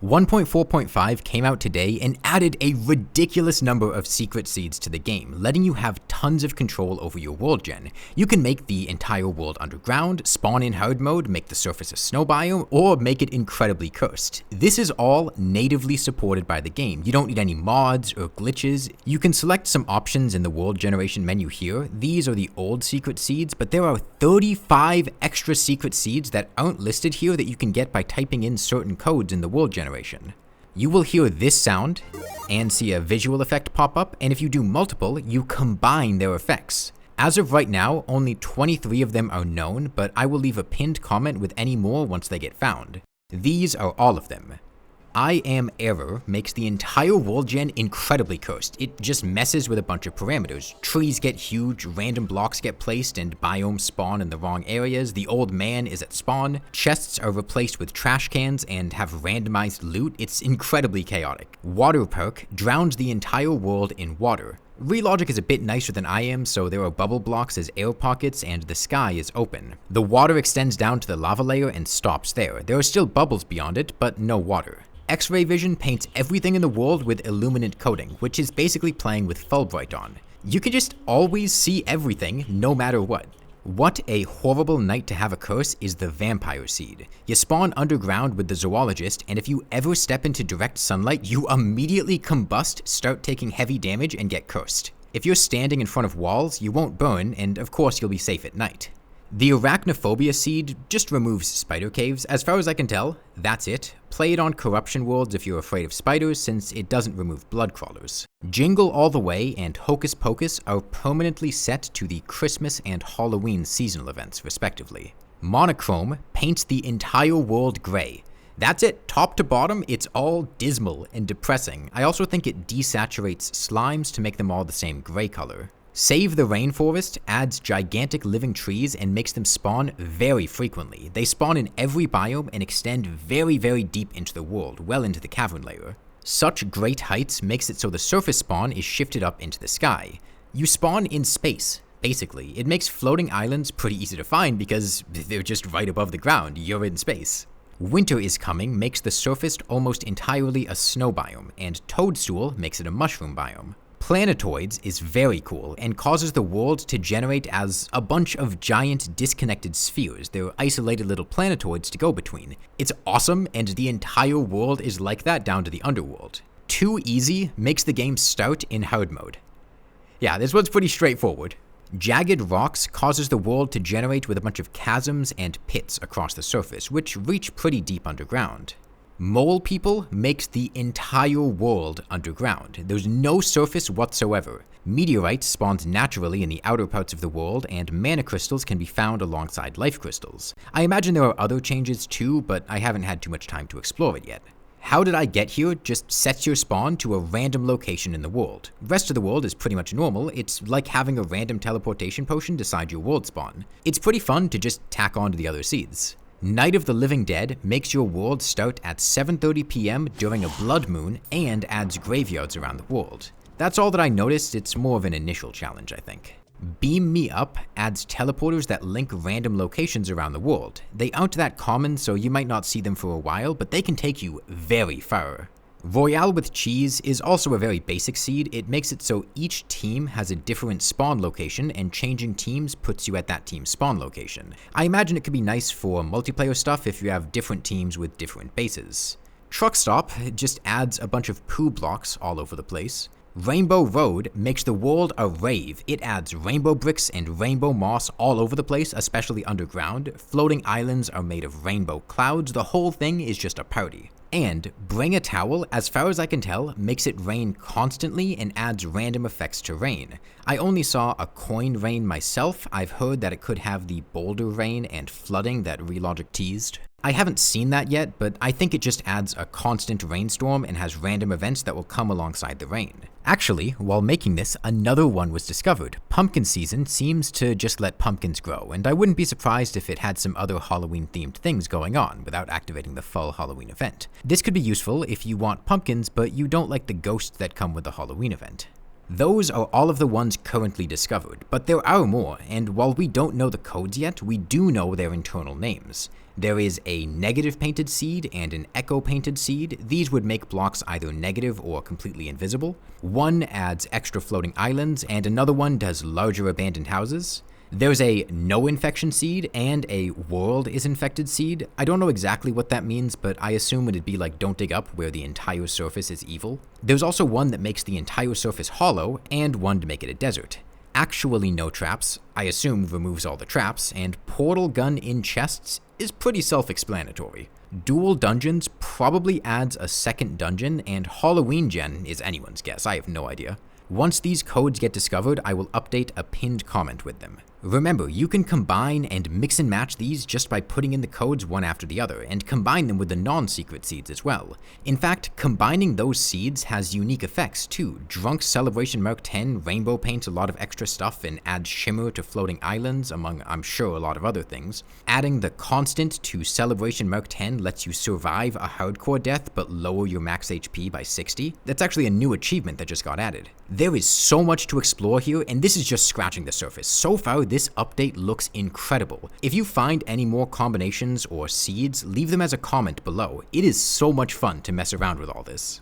1.4.5 came out today and added a ridiculous number of secret seeds to the game, letting you have tons of control over your world gen. You can make the entire world underground, spawn in hard mode, make the surface a snow biome, or make it incredibly cursed. This is all natively supported by the game. You don't need any mods or glitches. You can select some options in the world generation menu here. These are the old secret seeds, but there are 35 extra secret seeds that aren't listed here that you can get by typing in certain codes in the world generation. You will hear this sound and see a visual effect pop up, and if you do multiple, you combine their effects. As of right now, only 23 of them are known, but I will leave a pinned comment with any more once they get found. These are all of them. I am error makes the entire world gen incredibly cursed. It just messes with a bunch of parameters. Trees get huge, random blocks get placed, and biomes spawn in the wrong areas. The old man is at spawn. Chests are replaced with trash cans and have randomized loot. It's incredibly chaotic. Waterpark drowns the entire world in water. Relogic is a bit nicer than I am, so there are bubble blocks as air pockets and the sky is open. The water extends down to the lava layer and stops there. There are still bubbles beyond it, but no water. Xrayvision paints everything in the world with illuminant coating, which is basically playing with fullbright on. You can just always see everything, no matter what. What a horrible night to have a curse is the vampire seed. You spawn underground with the zoologist, and if you ever step into direct sunlight, you immediately combust, start taking heavy damage, and get cursed. If you're standing in front of walls, you won't burn, and of course you'll be safe at night. The arachnophobia seed just removes spider caves. As far as I can tell, that's it. Play it on corruption worlds if you're afraid of spiders, since it doesn't remove blood crawlers. Jingle All the Way and Hocus Pocus are permanently set to the Christmas and Halloween seasonal events, respectively. Monochrome paints the entire world gray. That's it, top to bottom, it's all dismal and depressing. I also think it desaturates slimes to make them all the same gray color. Savetherainforest adds gigantic living trees and makes them spawn very frequently. They spawn in every biome and extend very, very deep into the world, well into the cavern layer. Suchgreatheights makes it so the surface spawn is shifted up into the sky. You spawn in space, basically. It makes floating islands pretty easy to find because they're just right above the ground. You're in space. Winteriscoming makes the surface almost entirely a snow biome, and toadstool makes it a mushroom biome. Planetoids is very cool and causes the world to generate as a bunch of giant disconnected spheres. They're isolated little planetoids to go between. It's awesome, and the entire world is like that down to the underworld. Tooeasy makes the game start in hard mode. Yeah, this one's pretty straightforward. Jagged rocks causes the world to generate with a bunch of chasms and pits across the surface, which reach pretty deep underground. Molepeople makes the entire world underground. There's no surface whatsoever. Meteorite spawns naturally in the outer parts of the world, and mana crystals can be found alongside life crystals. I imagine there are other changes too, but I haven't had too much time to explore it yet. How Did I Get Here just sets your spawn to a random location in the world. Rest of the world is pretty much normal. It's like having a random teleportation potion decide your world spawn. It's pretty fun to just tack on to the other seeds. Night of the Living Dead makes your world start at 7:30 p.m. during a blood moon and adds graveyards around the world. That's all that I noticed. It's more of an initial challenge, I think. Beammeup adds teleporters that link random locations around the world. They aren't that common, so you might not see them for a while, but they can take you very far. Royale with cheese is also a very basic seed. It makes it so each team has a different spawn location, and changing teams puts you at that team's spawn location. I imagine it could be nice for multiplayer stuff if you have different teams with different bases. Truckstop just adds a bunch of poo blocks all over the place. Rainbow Road makes the world a rave. It adds rainbow bricks and rainbow moss all over the place, especially underground. Floating islands are made of rainbow clouds. The whole thing is just a party. And Bring a Towel, as far as I can tell, makes it rain constantly and adds random effects to rain. I only saw a coin rain myself. I've heard that it could have the boulder rain and flooding that Relogic teased. I haven't seen that yet, but I think it just adds a constant rainstorm and has random events that will come alongside the rain. Actually, while making this, another one was discovered. Pumpkinseason seems to just let pumpkins grow, and I wouldn't be surprised if it had some other Halloween-themed things going on without activating the full Halloween event. This could be useful if you want pumpkins, but you don't like the ghosts that come with the Halloween event. Those are all of the ones currently discovered, but there are more, and while we don't know the codes yet, we do know their internal names. There is a negative painted seed and an echo painted seed. These would make blocks either negative or completely invisible. One adds extra floating islands, and another one does larger abandoned houses. There's a no infection seed and a world is infected seed. I don't know exactly what that means, but I assume it'd be like don't dig up, where the entire surface is evil. There's also one that makes the entire surface hollow, and one to make it a desert. Actually no traps, I assume removes all the traps, and portal gun in chests is pretty self-explanatory. Dual dungeons probably adds a second dungeon, and Halloween gen is anyone's guess, I have no idea. Once these codes get discovered, I will update a pinned comment with them. Remember, you can combine and mix and match these just by putting in the codes one after the other, and combine them with the non-secret seeds as well. In fact, combining those seeds has unique effects too. Drunk Celebration Mark 10 rainbow paints a lot of extra stuff and adds shimmer to floating islands, among I'm sure a lot of other things. Adding the constant to Celebration Mark 10 lets you survive a hardcore death but lower your max HP by 60. That's actually a new achievement that just got added. There is so much to explore here, and this is just scratching the surface. So far, this update looks incredible. If you find any more combinations or seeds, leave them as a comment below. It is so much fun to mess around with all this.